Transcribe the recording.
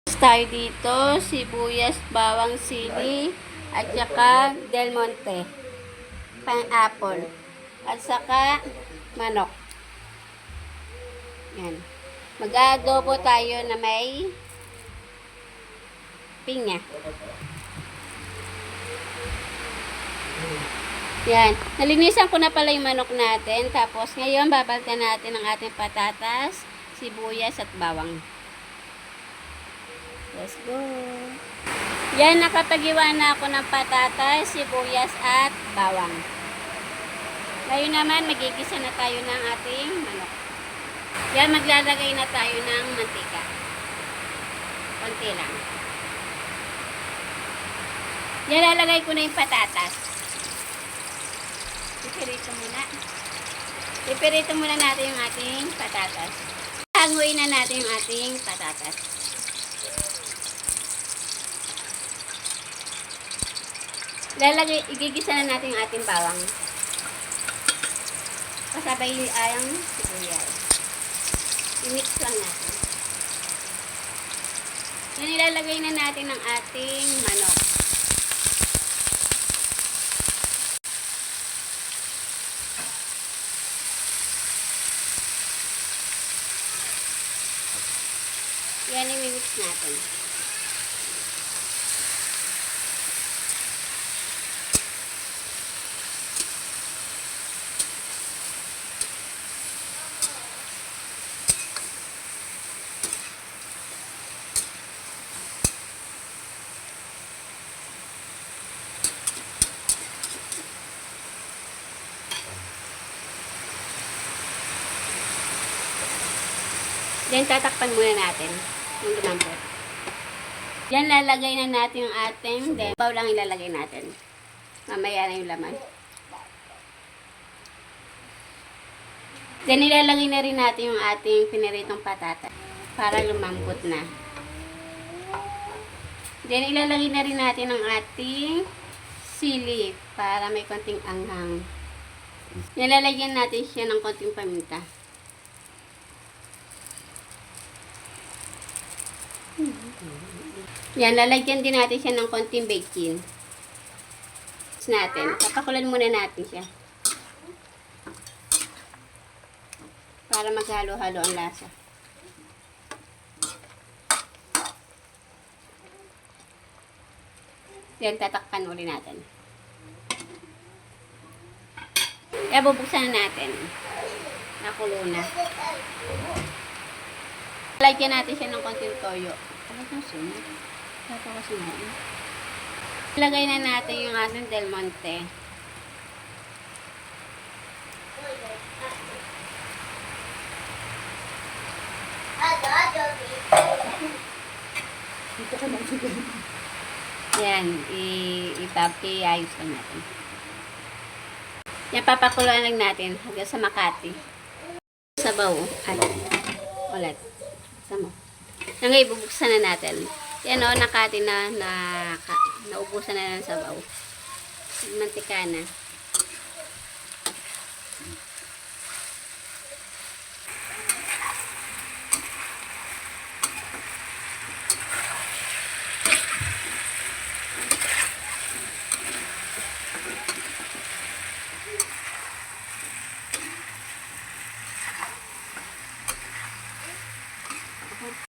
Tayo dito, sibuyas, bawang, sili, at saka Del Monte, pang-apple, at saka manok. Yan. Mag-adobo tayo na may pinya. Yan. Nalinisan ko na pala yung manok natin. Tapos ngayon babaltan natin ang ating patatas, sibuyas at bawang. Let's go. Yan, nakapag-iwa na ako ng patatas, sibuyas at bawang. Ngayon naman magigisa na tayo ng ating manok. Yan, maglalagay na tayo ng mantika. Konti lang. Yan, lalagay ko na yung patatas. Ipirito muna natin yung ating patatas. Hanguin na natin yung ating patatas. Igigisa na natin yung ating bawang. Kasabay yung sibuyas. I-mix lang natin. Yan, ilalagay na natin ang ating manok. Yan, i-mix natin. Then, tatakpan muna natin yung lumambot. Yan, lalagay na natin yung ating, then, baw lang ilalagay natin. Mamaya na yung laman. Then, ilalagay na rin natin yung ating piniritong patata para lumambot na. Then, ilalagay na rin natin ang ating sili para may konting anghang. Nilalagyan natin siya ng konting paminta. Yan, lalagyan din natin siya ng konting bacon. Papakulan muna natin siya. Para maghalo-halo ang lasa. Yan, tatakpan ulit natin. Kaya bubuksan na natin. Nakulo na. Lagyan natin siya ng konting toyo. Ano itong sunod? Ito kasi ngayon. Ilagay na natin yung ating Del Monte. Yan, iayos lang natin. Yan, papakuluan lang natin hanggang sa Makati. Sabaw. Ulit. Sama. Ngayon, bubuksan na natin. Yan o, nakati na, naubusan na ng sabaw. Mantika na.